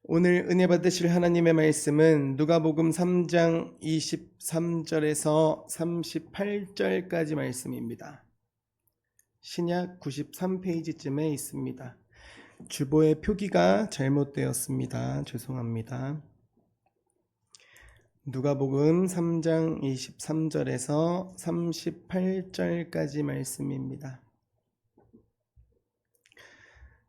오늘 은혜 받으실 하나님의 말씀은 누가복음 3장 23절에서 38절까지 말씀입니다. 신약 93페이지쯤에 있습니다. 주보의 표기가 잘못되었습니다. 죄송합니다. 누가복음 3장 23절에서 38절까지 말씀입니다.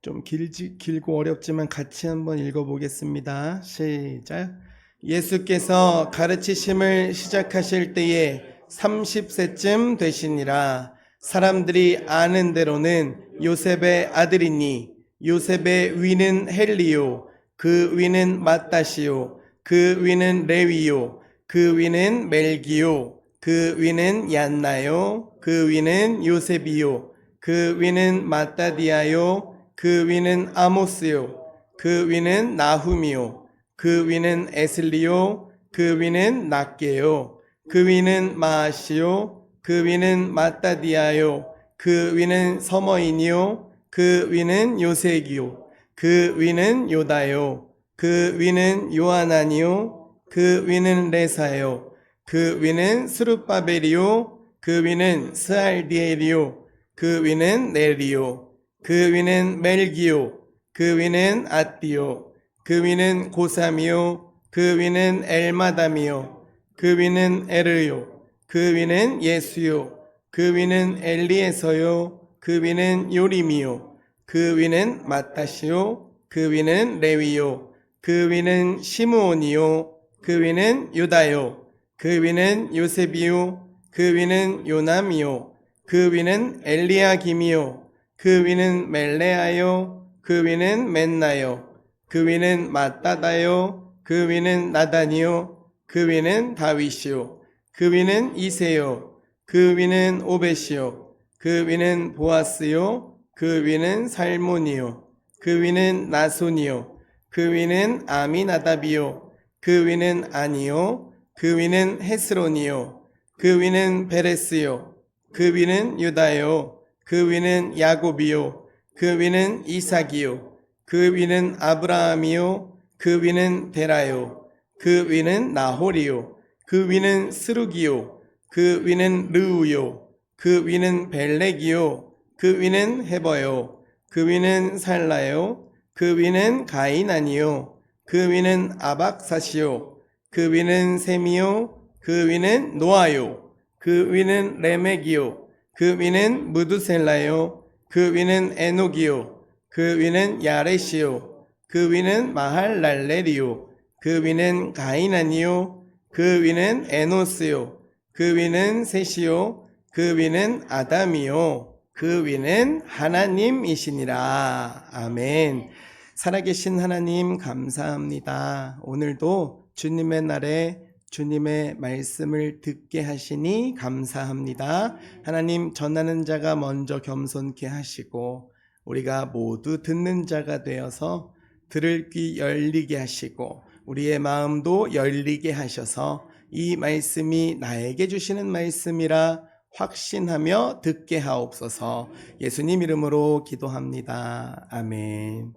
좀 길고 어렵지만 같이 한번 읽어보겠습니다. 시작. 예수께서 가르치심을 시작하실 때에 30세쯤 되시니라. 사람들이 아는 대로는 요셉의 아들이니 요셉의 위는 헬리요, 그 위는 마따시요, 그 위는 레위요, 그 위는 멜기요, 그 위는 얀나요, 그 위는 요셉이요, 그 위는 마따디아요, 그 위는 아모스요, 그 위는 나훔이요, 그 위는 에슬리요, 그 위는 낫게요, 그 위는 마아시요, 그 위는 마따디아요, 그 위는 서머인이요, 그 위는 요색이요, 그 위는 요다요, 그 위는 요하나니요, 그 위는 레사요, 그 위는 스룹바벨이요, 그 위는 스알디엘이요, 그 위는 네리요, 그 위는 멜기요, 그 위는 아띠요, 그 위는 고삼이요, 그 위는 엘마담이요, 그 위는 에르요, 그 위는 예수요, 그 위는 엘리에서요, 그 위는 요림이요, 그 위는 마따시요, 그 위는 레위요, 그 위는 시므온이요, 그 위는 유다요, 그 위는 요셉이요, 그 위는 요남이요, 그 위는 엘리야김이요, 그 위는 멜레아요, 그 위는 맨나요, 그 위는 마따다요, 그 위는 나단이요, 그 위는 다윗이요, 그 위는 이세요, 그 위는 오벳이요, 그 위는 보아스요, 그 위는 살몬이요, 그 위는 나손이요, 그 위는 아미나답이요, 그 위는 아니요, 그 위는 헤스론이요, 그 위는 베레스요, 그 위는 유다요, 그 위는 야곱이요, 그 위는 이삭이요, 그 위는 아브라함이요, 그 위는 데라요, 그 위는 나홀이요, 그 위는 스루기요, 그 위는 르우요, 그 위는 벨렉이요, 그 위는 헤버요, 그 위는 살라요, 그 위는 가인아니요, 그 위는 아박사시요, 그 위는 셈이요, 그 위는 노아요, 그 위는 레멕이요, 그 위는 무두셀라요, 그 위는 에녹이요, 그 위는 야렛이요, 그 위는 마할랄렐이요, 그 위는 가인아니요, 그 위는 에노스요, 그 위는 셋이요, 그 위는 아담이요, 그 위는 하나님이시니라. 아멘. 살아계신 하나님 감사합니다. 오늘도 주님의 날에 주님의 말씀을 듣게 하시니 감사합니다. 하나님, 전하는 자가 먼저 겸손케 하시고 우리가 모두 듣는 자가 되어서 들을 귀 열리게 하시고 우리의 마음도 열리게 하셔서 이 말씀이 나에게 주시는 말씀이라 확신하며 듣게 하옵소서. 예수님 이름으로 기도합니다. 아멘.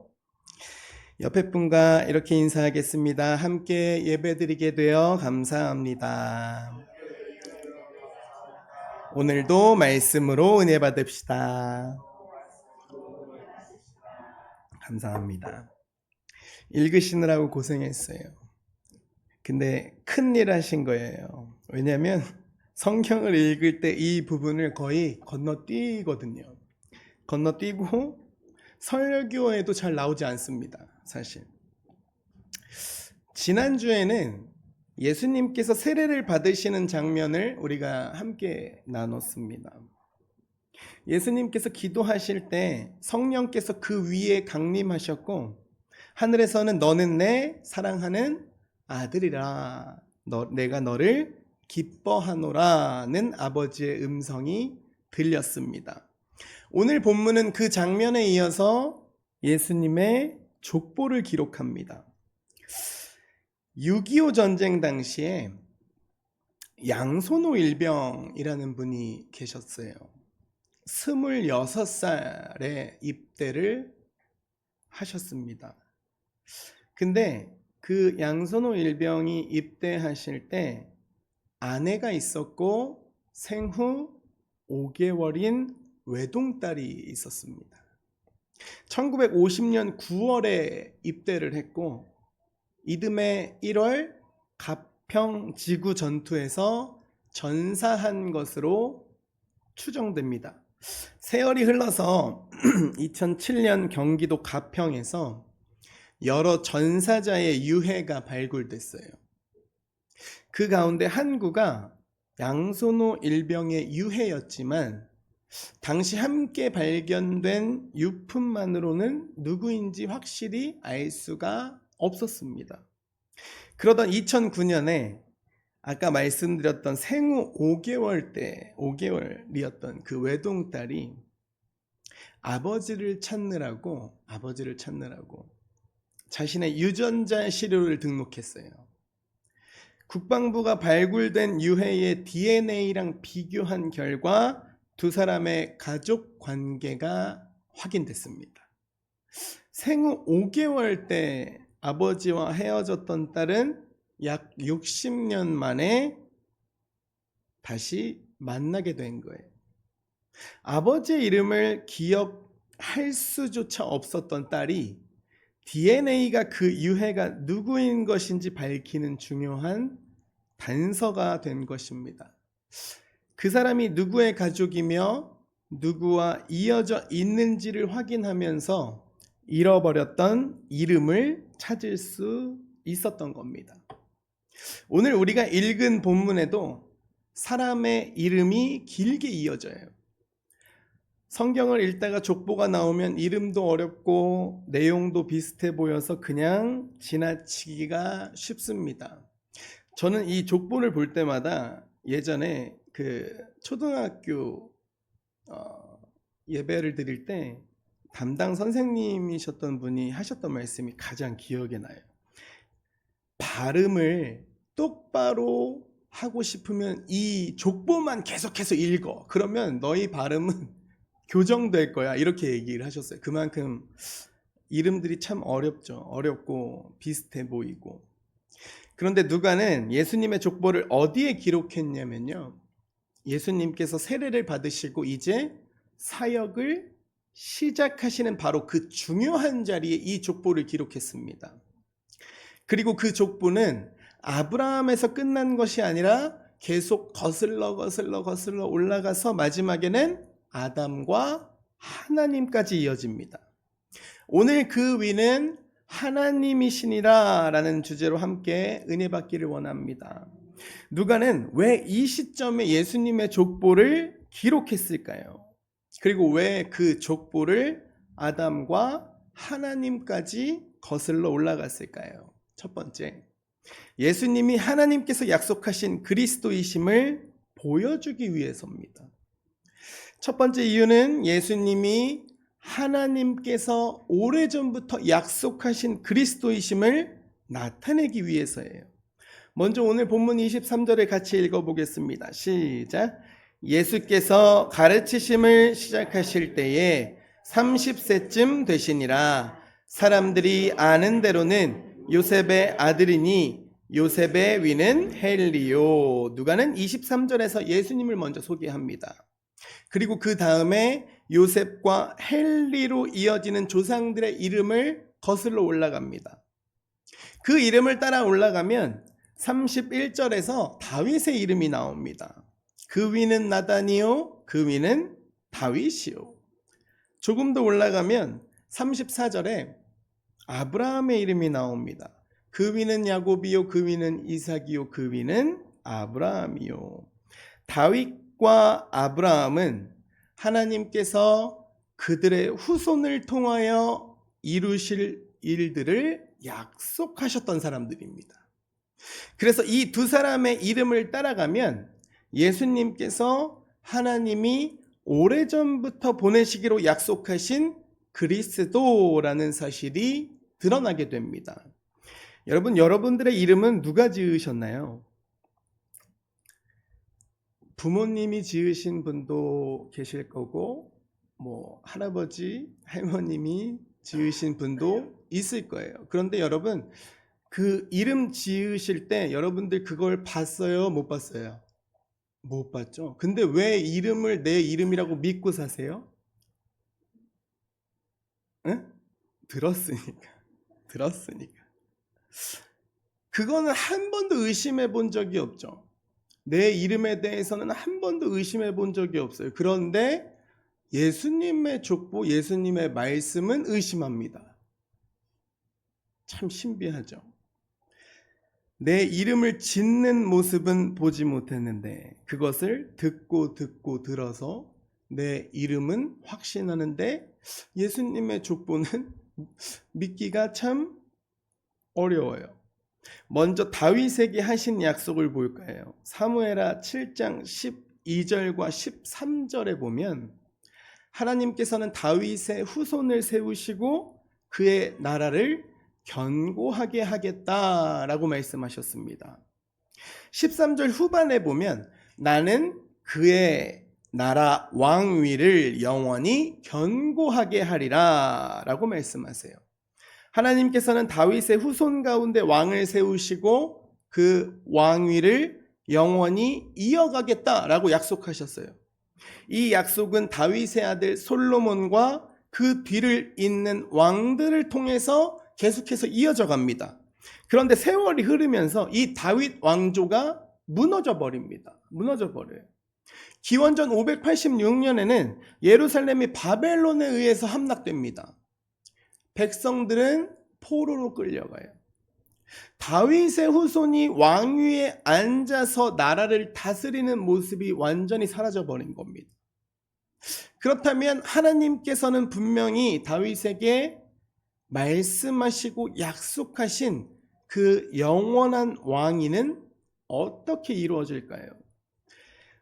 옆에 분과 이렇게 인사하겠습니다. 함께 예배드리게 되어 감사합니다. 오늘도 말씀으로 은혜 받읍시다. 감사합니다. 읽으시느라고 고생했어요. 근데 큰일 하신 거예요. 왜냐하면 성경을 읽을 때 이 부분을 거의 건너뛰거든요. 건너뛰고 설교에도 잘 나오지 않습니다. 사실 지난주에는 예수님께서 세례를 받으시는 장면을 우리가 함께 나눴습니다. 예수님께서 기도하실 때 성령께서 그 위에 강림하셨고 하늘에서는 너는 내 사랑하는 아들이라, 내가 너를 기뻐하노라는 아버지의 음성이 들렸습니다. 오늘 본문은 그 장면에 이어서 예수님의 족보를 기록합니다. 6.25 전쟁 당시에 양손호 일병이라는 분이 계셨어요. 26살에 입대를 하셨습니다. 근데 그 양손호 일병이 입대하실 때 아내가 있었고 생후 5개월인 외동딸이 있었습니다. 1950년 9월에 입대를 했고 이듬해 1월 가평 지구 전투에서 전사한 것으로 추정됩니다. 세월이 흘러서 2007년 경기도 가평에서 여러 전사자의 유해가 발굴됐어요. 그 가운데 한 구가 양손호 일병의 유해였지만 당시 함께 발견된 유품만으로는 누구인지 확실히 알 수가 없었습니다. 그러던 2009년에 아까 말씀드렸던 생후 5개월이었던 그 외동딸이 아버지를 찾느라고 자신의 유전자 시료를 등록했어요. 국방부가 발굴된 유해의 DNA랑 비교한 결과 두 사람의 가족 관계가 확인됐습니다. 생후 5개월 때 아버지와 헤어졌던 딸은 약 60년 만에 다시 만나게 된 거예요. 아버지의 이름을 기억할 수조차 없었던 딸이 DNA가 그 유해가 누구인 것인지 밝히는 중요한 단서가 된 것입니다. 그 사람이 누구의 가족이며 누구와 이어져 있는지를 확인하면서 잃어버렸던 이름을 찾을 수 있었던 겁니다. 오늘 우리가 읽은 본문에도 사람의 이름이 길게 이어져요. 성경을 읽다가 족보가 나오면 이름도 어렵고 내용도 비슷해 보여서 그냥 지나치기가 쉽습니다. 저는 이 족보를 볼 때마다 예전에 그 초등학교 예배를 드릴 때 담당 선생님이셨던 분이 하셨던 말씀이 가장 기억에 나요. 발음을 똑바로 하고 싶으면 이 족보만 계속해서 읽어. 그러면 너희 발음은 교정될 거야. 이렇게 얘기를 하셨어요. 그만큼 이름들이 참 어렵죠. 어렵고 비슷해 보이고. 그런데 누가는 예수님의 족보를 어디에 기록했냐면요. 예수님께서 세례를 받으시고 이제 사역을 시작하시는 바로 그 중요한 자리에 이 족보를 기록했습니다. 그리고 그 족보는 아브라함에서 끝난 것이 아니라 계속 거슬러 올라가서 마지막에는 아담과 하나님까지 이어집니다. 오늘 그 위는 하나님이시니라 라는 주제로 함께 은혜 받기를 원합니다. 누가는 왜 이 시점에 예수님의 족보를 기록했을까요? 그리고 왜 그 족보를 아담과 하나님까지 거슬러 올라갔을까요? 첫 번째, 예수님이 하나님께서 약속하신 그리스도이심을 보여주기 위해서입니다. 첫 번째 이유는 예수님이 하나님께서 오래전부터 약속하신 그리스도이심을 나타내기 위해서예요. 먼저 오늘 본문 23절을 같이 읽어보겠습니다. 시작. 예수께서 가르치심을 시작하실 때에 30세쯤 되시니라. 사람들이 아는 대로는 요셉의 아들이니 요셉의 위는 헬리요. 누가는 23절에서 예수님을 먼저 소개합니다. 그리고 그 다음에 요셉과 헬리로 이어지는 조상들의 이름을 거슬러 올라갑니다. 그 이름을 따라 올라가면 31절에서 다윗의 이름이 나옵니다. 그 위는 나단이요, 그 위는 다윗이요. 조금 더 올라가면 34절에 아브라함의 이름이 나옵니다. 그 위는 야곱이요, 그 위는 이삭이요, 그 위는 아브라함이요. 다윗과 아브라함은 하나님께서 그들의 후손을 통하여 이루실 일들을 약속하셨던 사람들입니다. 그래서 이 두 사람의 이름을 따라가면 예수님께서 하나님이 오래전부터 보내시기로 약속하신 그리스도라는 사실이 드러나게 됩니다. 여러분, 여러분들의 이름은 누가 지으셨나요? 부모님이 지으신 분도 계실 거고, 할아버지, 할머님이 지으신 분도 있을 거예요. 그런데 여러분, 그 이름 지으실 때 여러분들 그걸 봤어요? 못 봤어요? 못 봤죠? 근데 왜 이름을 내 이름이라고 믿고 사세요? 응? 들었으니까. 들었으니까. 그거는 한 번도 의심해 본 적이 없죠. 내 이름에 대해서는 한 번도 의심해 본 적이 없어요. 그런데 예수님의 족보, 예수님의 말씀은 의심합니다. 참 신비하죠. 내 이름을 짓는 모습은 보지 못했는데 그것을 듣고 들어서 내 이름은 확신하는데 예수님의 족보는 믿기가 참 어려워요. 먼저 다윗에게 하신 약속을 볼까요? 사무엘하 7장 12절과 13절에 보면 하나님께서는 다윗의 후손을 세우시고 그의 나라를 견고하게 하겠다라고 말씀하셨습니다. 13절 후반에 보면 나는 그의 나라 왕위를 영원히 견고하게 하리라 라고 말씀하세요. 하나님께서는 다윗의 후손 가운데 왕을 세우시고 그 왕위를 영원히 이어가겠다라고 약속하셨어요. 이 약속은 다윗의 아들 솔로몬과 그 뒤를 잇는 왕들을 통해서 계속해서 이어져 갑니다. 그런데 세월이 흐르면서 이 다윗 왕조가 무너져 버립니다. 무너져 버려요. 기원전 586년에는 예루살렘이 바벨론에 의해서 함락됩니다. 백성들은 포로로 끌려가요. 다윗의 후손이 왕위에 앉아서 나라를 다스리는 모습이 완전히 사라져 버린 겁니다. 그렇다면 하나님께서는 분명히 다윗에게 말씀하시고 약속하신 그 영원한 왕위는 어떻게 이루어질까요?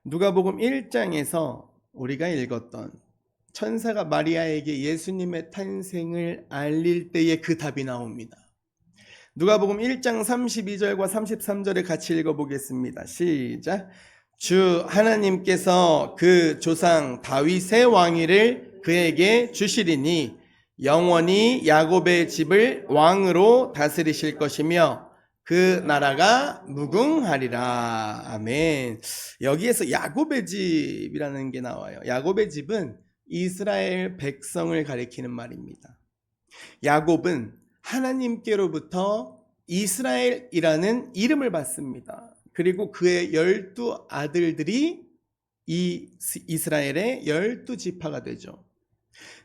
누가복음 1장에서 우리가 읽었던 천사가 마리아에게 예수님의 탄생을 알릴 때에 그 답이 나옵니다. 누가복음 1장 32절과 33절을 같이 읽어보겠습니다. 시작. 주 하나님께서 그 조상 다윗의 왕위를 그에게 주시리니 영원히 야곱의 집을 왕으로 다스리실 것이며 그 나라가 무궁하리라. 아멘. 여기에서 야곱의 집이라는 게 나와요. 야곱의 집은 이스라엘 백성을 가리키는 말입니다. 야곱은 하나님께로부터 이스라엘이라는 이름을 받습니다. 그리고 그의 12 아들들이 이 이스라엘의 12지파가 되죠.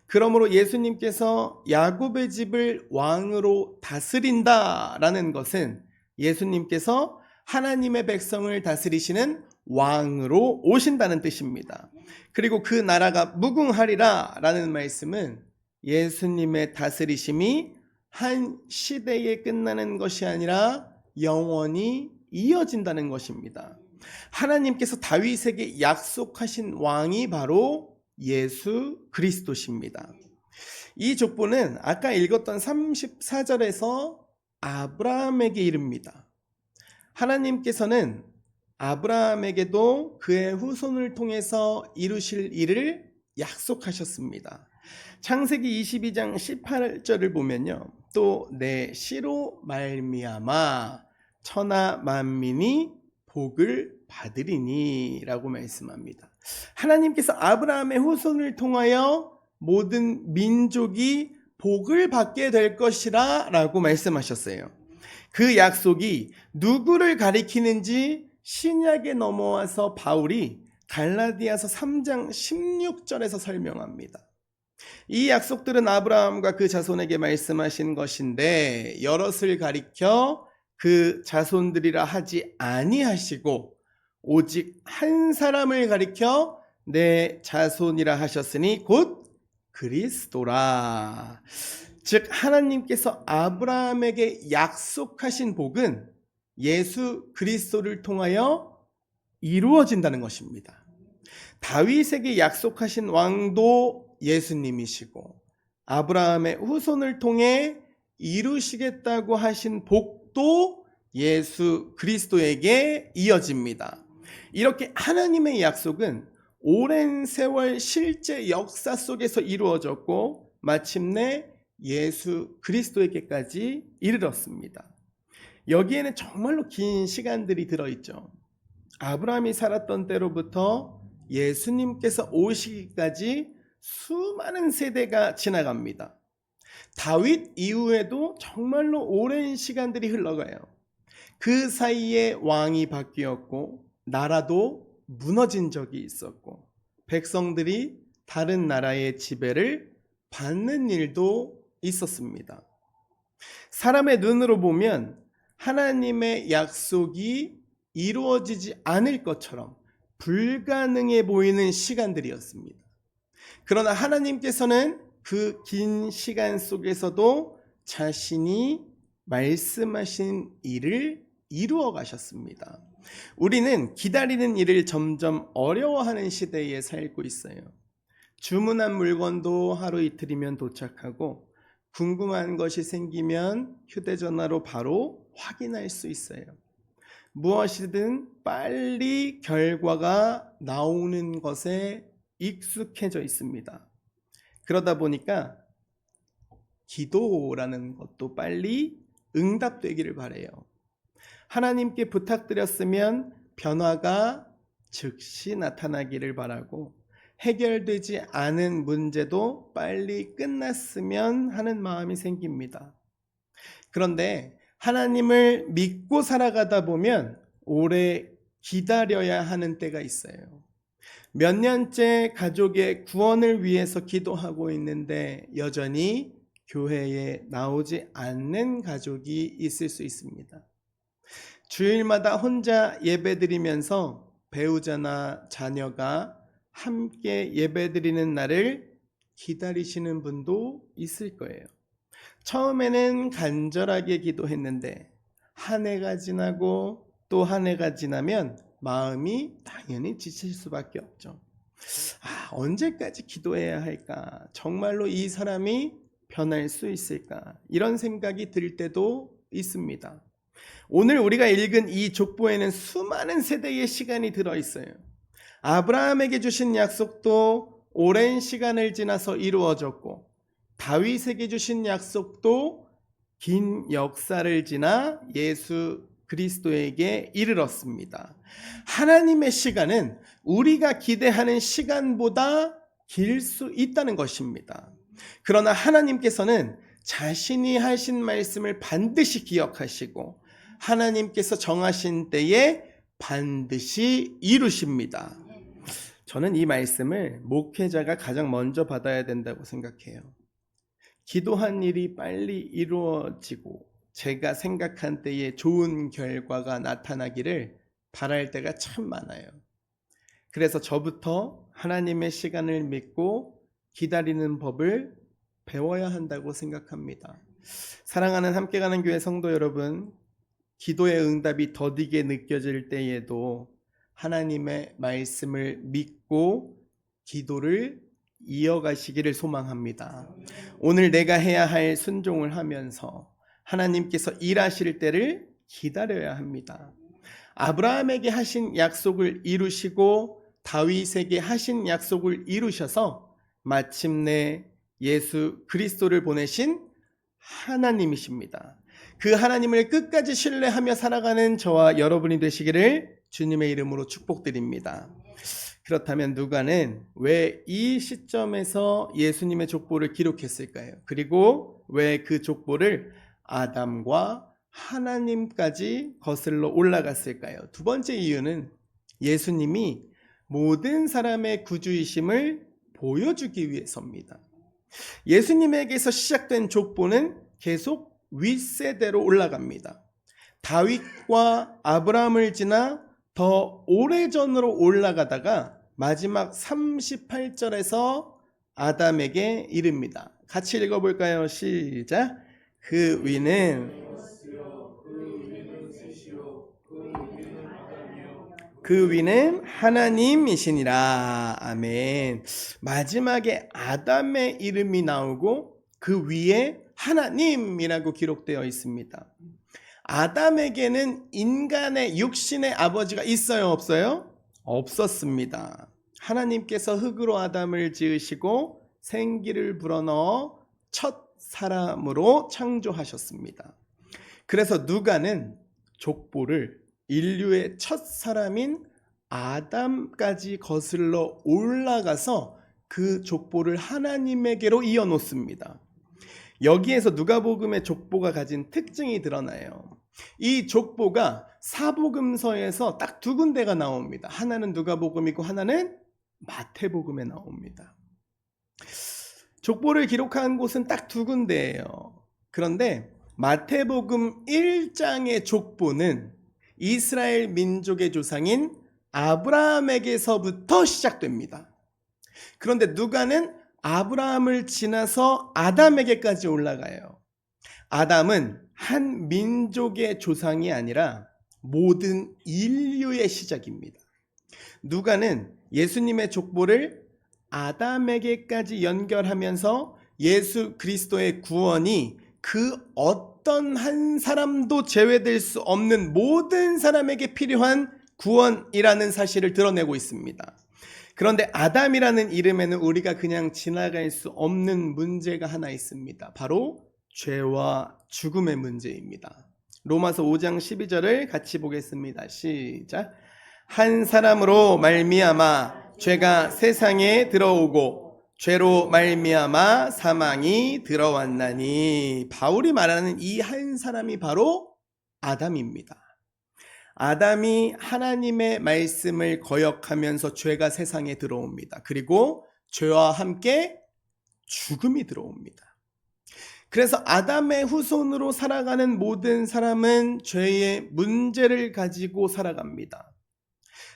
그러므로 예수님께서 야곱의 집을 왕으로 다스린다라는 것은 예수님께서 하나님의 백성을 다스리시는 왕으로 오신다는 뜻입니다. 그리고 그 나라가 무궁하리라 라는 말씀은 예수님의 다스리심이 한 시대에 끝나는 것이 아니라 영원히 이어진다는 것입니다. 하나님께서 다윗에게 약속하신 왕이 바로 예수 그리스도십니다. 이 족보는 아까 읽었던 34절에서 아브라함에게 이릅니다. 하나님께서는 아브라함에게도 그의 후손을 통해서 이루실 일을 약속하셨습니다. 창세기 22장 18절을 보면요. 또 내 씨로 말미암아 천하 만민이 복을 받으리니 라고 말씀합니다. 하나님께서 아브라함의 후손을 통하여 모든 민족이 복을 받게 될 것이라 라고 말씀하셨어요. 그 약속이 누구를 가리키는지 신약에 넘어와서 바울이 갈라디아서 3장 16절에서 설명합니다. 이 약속들은 아브라함과 그 자손에게 말씀하신 것인데 여럿을 가리켜 그 자손들이라 하지 아니하시고 오직 한 사람을 가리켜 내 자손이라 하셨으니 곧 그리스도라. 즉 하나님께서 아브라함에게 약속하신 복은 예수 그리스도를 통하여 이루어진다는 것입니다. 다윗에게 약속하신 왕도 예수님이시고 아브라함의 후손을 통해 이루시겠다고 하신 복도 예수 그리스도에게 이어집니다. 이렇게 하나님의 약속은 오랜 세월 실제 역사 속에서 이루어졌고 마침내 예수 그리스도에게까지 이르렀습니다. 여기에는 정말로 긴 시간들이 들어있죠. 아브라함이 살았던 때로부터 예수님께서 오시기까지 수많은 세대가 지나갑니다. 다윗 이후에도 정말로 오랜 시간들이 흘러가요. 그 사이에 왕이 바뀌었고 나라도 무너진 적이 있었고 백성들이 다른 나라의 지배를 받는 일도 있었습니다. 사람의 눈으로 보면 하나님의 약속이 이루어지지 않을 것처럼 불가능해 보이는 시간들이었습니다. 그러나 하나님께서는 그 긴 시간 속에서도 자신이 말씀하신 일을 이루어 가셨습니다. 우리는 기다리는 일을 점점 어려워하는 시대에 살고 있어요. 주문한 물건도 하루 이틀이면 도착하고 궁금한 것이 생기면 휴대전화로 바로 확인할 수 있어요. 무엇이든 빨리 결과가 나오는 것에 익숙해져 있습니다. 그러다 보니까 기도라는 것도 빨리 응답되기를 바라요. 하나님께 부탁드렸으면 변화가 즉시 나타나기를 바라고 해결되지 않은 문제도 빨리 끝났으면 하는 마음이 생깁니다. 그런데 하나님을 믿고 살아가다 보면 오래 기다려야 하는 때가 있어요. 몇 년째 가족의 구원을 위해서 기도하고 있는데 여전히 교회에 나오지 않는 가족이 있을 수 있습니다. 주일마다 혼자 예배드리면서 배우자나 자녀가 함께 예배드리는 날을 기다리시는 분도 있을 거예요. 처음에는 간절하게 기도했는데 한 해가 지나고 또 한 해가 지나면 마음이 당연히 지칠 수밖에 없죠. 언제까지 기도해야 할까? 정말로 이 사람이 변할 수 있을까? 이런 생각이 들 때도 있습니다. 오늘 우리가 읽은 이 족보에는 수많은 세대의 시간이 들어있어요. 아브라함에게 주신 약속도 오랜 시간을 지나서 이루어졌고 다윗에게 주신 약속도 긴 역사를 지나 예수 그리스도에게 이르렀습니다. 하나님의 시간은 우리가 기대하는 시간보다 길 수 있다는 것입니다. 그러나 하나님께서는 자신이 하신 말씀을 반드시 기억하시고 하나님께서 정하신 때에 반드시 이루십니다. 저는 이 말씀을 목회자가 가장 먼저 받아야 된다고 생각해요. 기도한 일이 빨리 이루어지고 제가 생각한 때에 좋은 결과가 나타나기를 바랄 때가 참 많아요. 그래서 저부터 하나님의 시간을 믿고 기다리는 법을 배워야 한다고 생각합니다. 사랑하는 함께 가는 교회 성도 여러분, 기도의 응답이 더디게 느껴질 때에도 하나님의 말씀을 믿고 기도를 이어가시기를 소망합니다. 오늘 내가 해야 할 순종을 하면서 하나님께서 일하실 때를 기다려야 합니다. 아브라함에게 하신 약속을 이루시고 다윗에게 하신 약속을 이루셔서 마침내 예수 그리스도를 보내신 하나님이십니다. 그 하나님을 끝까지 신뢰하며 살아가는 저와 여러분이 되시기를 주님의 이름으로 축복드립니다. 그렇다면 누가는 왜 이 시점에서 예수님의 족보를 기록했을까요? 그리고 왜 그 족보를 아담과 하나님까지 거슬러 올라갔을까요? 두 번째 이유는 예수님이 모든 사람의 구주이심을 보여주기 위해서입니다. 예수님에게서 시작된 족보는 계속 윗세대로 올라갑니다. 다윗과 아브라함을 지나 더 오래전으로 올라가다가 마지막 38절에서 아담에게 이릅니다. 같이 읽어볼까요? 시작. 그 위는 하나님이시니라. 아멘. 마지막에 아담의 이름이 나오고 그 위에 하나님이라고 기록되어 있습니다. 아담에게는 인간의 육신의 아버지가 있어요, 없어요? 없었습니다. 하나님께서 흙으로 아담을 지으시고 생기를 불어넣어 첫 사람으로 창조하셨습니다. 그래서 누가는 족보를 인류의 첫 사람인 아담까지 거슬러 올라가서 그 족보를 하나님에게로 이어놓습니다. 여기에서 누가복음의 족보가 가진 특징이 드러나요. 이 족보가 사복음서에서 딱 두 군데가 나옵니다. 하나는 누가복음이고 하나는 마태복음에 나옵니다. 족보를 기록한 곳은 딱 두 군데예요. 그런데 마태복음 1장의 족보는 이스라엘 민족의 조상인 아브라함에게서부터 시작됩니다. 그런데 누가는 아브라함을 지나서 아담에게까지 올라가요. 아담은 한 민족의 조상이 아니라 모든 인류의 시작입니다. 누가는 예수님의 족보를 아담에게까지 연결하면서 예수 그리스도의 구원이 그 어떤 한 사람도 제외될 수 없는 모든 사람에게 필요한 구원이라는 사실을 드러내고 있습니다. 그런데 아담이라는 이름에는 우리가 그냥 지나갈 수 없는 문제가 하나 있습니다. 바로 죄와 죽음의 문제입니다. 로마서 5장 12절을 같이 보겠습니다. 시작. 한 사람으로 말미암아 죄가 세상에 들어오고 죄로 말미암아 사망이 들어왔나니, 바울이 말하는 이 한 사람이 바로 아담입니다. 아담이 하나님의 말씀을 거역하면서 죄가 세상에 들어옵니다. 그리고 죄와 함께 죽음이 들어옵니다. 그래서 아담의 후손으로 살아가는 모든 사람은 죄의 문제를 가지고 살아갑니다.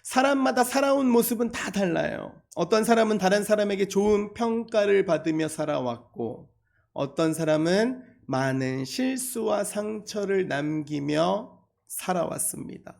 사람마다 살아온 모습은 다 달라요. 어떤 사람은 다른 사람에게 좋은 평가를 받으며 살아왔고, 어떤 사람은 많은 실수와 상처를 남기며 살아왔습니다.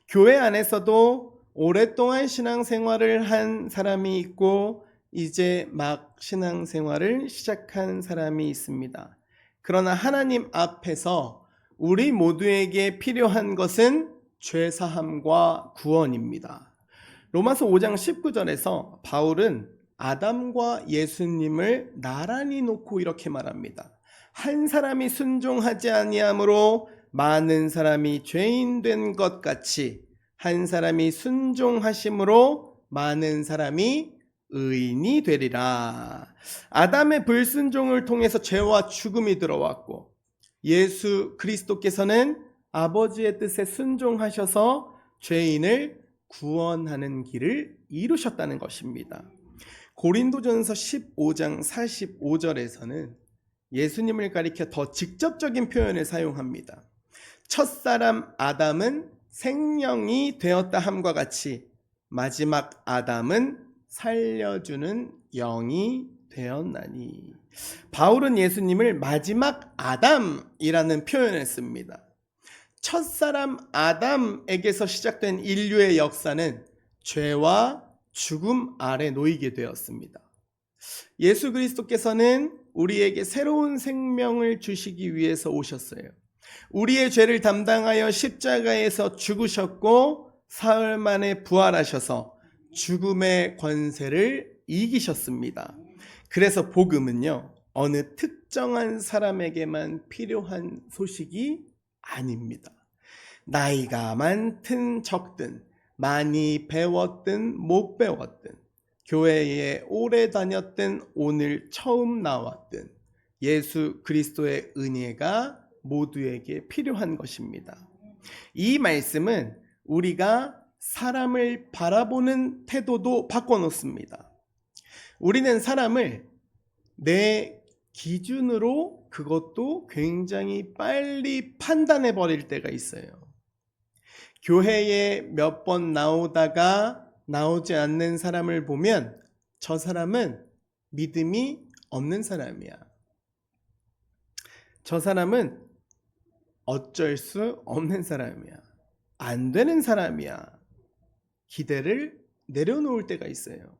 교회 안에서도 오랫동안 신앙생활을 한 사람이 있고 이제 막 신앙생활을 시작한 사람이 있습니다. 그러나 하나님 앞에서 우리 모두에게 필요한 것은 죄사함과 구원입니다. 로마서 5장 19절에서 바울은 아담과 예수님을 나란히 놓고 이렇게 말합니다. 한 사람이 순종하지 아니함으로 많은 사람이 죄인 된 것 같이 한 사람이 순종하심으로 많은 사람이 의인이 되리라. 아담의 불순종을 통해서 죄와 죽음이 들어왔고, 예수 그리스도께서는 아버지의 뜻에 순종하셔서 죄인을 구원하는 길을 이루셨다는 것입니다. 고린도전서 15장 45절에서는 예수님을 가리켜 더 직접적인 표현을 사용합니다. 첫사람 아담은 생명이 되었다 함과 같이 마지막 아담은 살려주는 영이 되었나니. 바울은 예수님을 마지막 아담이라는 표현을 씁니다. 첫사람 아담에게서 시작된 인류의 역사는 죄와 죽음 아래 놓이게 되었습니다. 예수 그리스도께서는 우리에게 새로운 생명을 주시기 위해서 오셨어요. 우리의 죄를 담당하여 십자가에서 죽으셨고 사흘 만에 부활하셔서 죽음의 권세를 이기셨습니다. 그래서 복음은요, 어느 특정한 사람에게만 필요한 소식이 아닙니다. 나이가 많든 적든, 많이 배웠든 못 배웠든, 교회에 오래 다녔든 오늘 처음 나왔든 예수 그리스도의 은혜가 모두에게 필요한 것입니다. 이 말씀은 우리가 사람을 바라보는 태도도 바꿔놓습니다. 우리는 사람을 내 기준으로, 그것도 굉장히 빨리 판단해 버릴 때가 있어요. 교회에 몇 번 나오다가 나오지 않는 사람을 보면 저 사람은 믿음이 없는 사람이야. 저 사람은 어쩔 수 없는 사람이야. 안 되는 사람이야. 기대를 내려놓을 때가 있어요.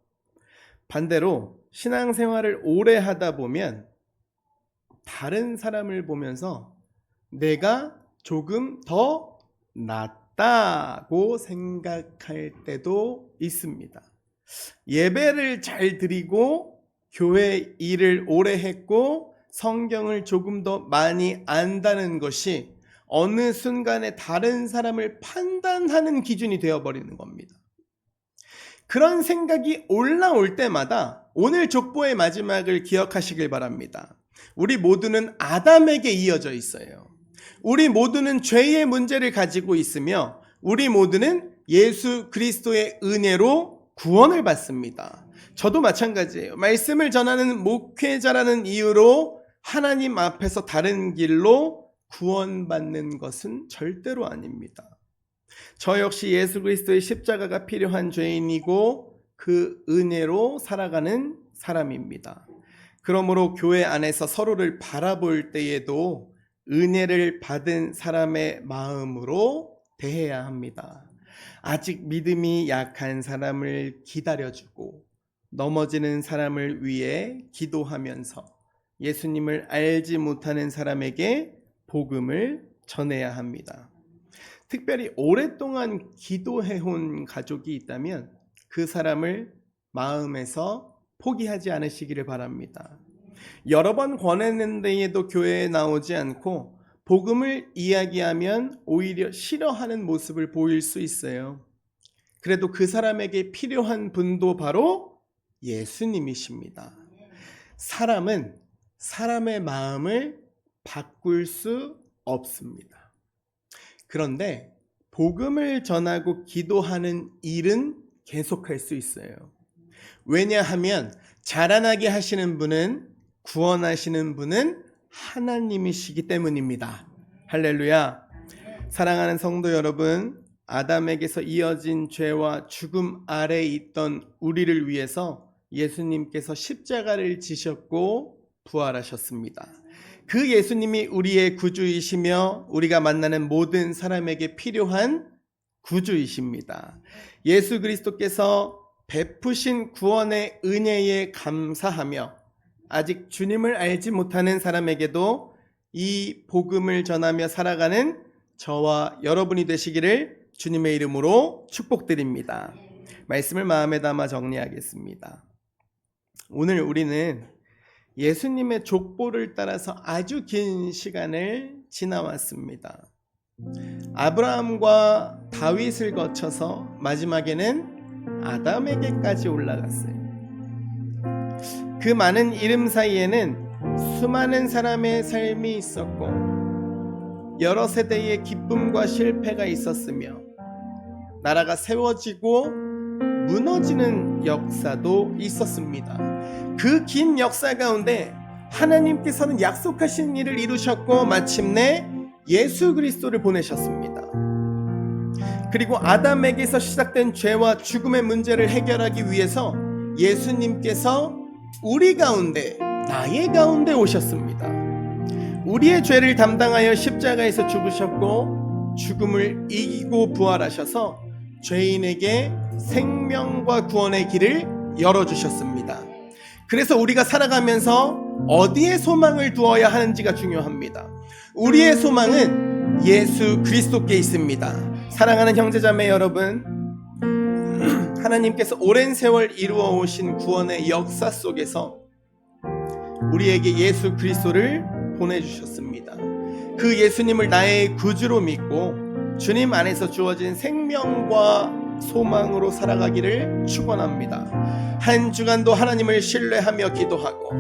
반대로 신앙생활을 오래 하다 보면 다른 사람을 보면서 내가 조금 더 낫다고 생각할 때도 있습니다. 예배를 잘 드리고 교회 일을 오래 했고 성경을 조금 더 많이 안다는 것이 어느 순간에 다른 사람을 판단하는 기준이 되어버리는 겁니다. 그런 생각이 올라올 때마다 오늘 족보의 마지막을 기억하시길 바랍니다. 우리 모두는 아담에게 이어져 있어요. 우리 모두는 죄의 문제를 가지고 있으며 우리 모두는 예수 그리스도의 은혜로 구원을 받습니다. 저도 마찬가지예요. 말씀을 전하는 목회자라는 이유로 하나님 앞에서 다른 길로 구원받는 것은 절대로 아닙니다. 저 역시 예수 그리스도의 십자가가 필요한 죄인이고 그 은혜로 살아가는 사람입니다. 그러므로 교회 안에서 서로를 바라볼 때에도 은혜를 받은 사람의 마음으로 대해야 합니다. 아직 믿음이 약한 사람을 기다려주고 넘어지는 사람을 위해 기도하면서 예수님을 알지 못하는 사람에게 복음을 전해야 합니다. 특별히 오랫동안 기도해온 가족이 있다면 그 사람을 마음에서 포기하지 않으시기를 바랍니다. 여러 번 권했는데도 교회에 나오지 않고 복음을 이야기하면 오히려 싫어하는 모습을 보일 수 있어요. 그래도 그 사람에게 필요한 분도 바로 예수님이십니다. 사람은 사람의 마음을 바꿀 수 없습니다. 그런데 복음을 전하고 기도하는 일은 계속할 수 있어요. 왜냐하면 자라나게 하시는 분은, 구원하시는 분은 하나님이시기 때문입니다. 할렐루야. 사랑하는 성도 여러분, 아담에게서 이어진 죄와 죽음 아래에 있던 우리를 위해서 예수님께서 십자가를 지셨고 부활하셨습니다. 그 예수님이 우리의 구주이시며 우리가 만나는 모든 사람에게 필요한 구주이십니다. 예수 그리스도께서 베푸신 구원의 은혜에 감사하며 아직 주님을 알지 못하는 사람에게도 이 복음을 전하며 살아가는 저와 여러분이 되시기를 주님의 이름으로 축복드립니다. 말씀을 마음에 담아 정리하겠습니다. 오늘 우리는 예수님의 족보를 따라서 아주 긴 시간을 지나왔습니다. 아브라함과 다윗을 거쳐서 마지막에는 아담에게까지 올라갔어요. 그 많은 이름 사이에는 수많은 사람의 삶이 있었고 여러 세대의 기쁨과 실패가 있었으며 나라가 세워지고 무너지는 역사도 있었습니다. 그 긴 역사 가운데 하나님께서는 약속하신 일을 이루셨고 마침내 예수 그리스도를 보내셨습니다. 그리고 아담에게서 시작된 죄와 죽음의 문제를 해결하기 위해서 예수님께서 우리 가운데, 나의 가운데 오셨습니다. 우리의 죄를 담당하여 십자가에서 죽으셨고 죽음을 이기고 부활하셔서 죄인에게 생명과 구원의 길을 열어주셨습니다. 그래서 우리가 살아가면서 어디에 소망을 두어야 하는지가 중요합니다. 우리의 소망은 예수 그리스도께 있습니다. 사랑하는 형제자매 여러분, 하나님께서 오랜 세월 이루어 오신 구원의 역사 속에서 우리에게 예수 그리스도를 보내주셨습니다. 그 예수님을 나의 구주로 믿고 주님 안에서 주어진 생명과 소망으로 살아가기를 축원합니다. 한 주간도 하나님을 신뢰하며 기도하고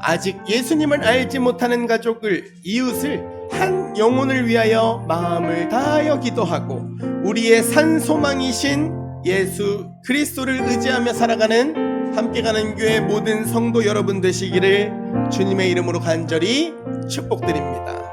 아직 예수님을 알지 못하는 가족을, 이웃을 한 영혼을 위하여 마음을 다하여 기도하고 우리의 산 소망이신 예수 그리스도를 의지하며 살아가는 함께 가는 교회 모든 성도 여러분 되시기를 주님의 이름으로 간절히 축복드립니다.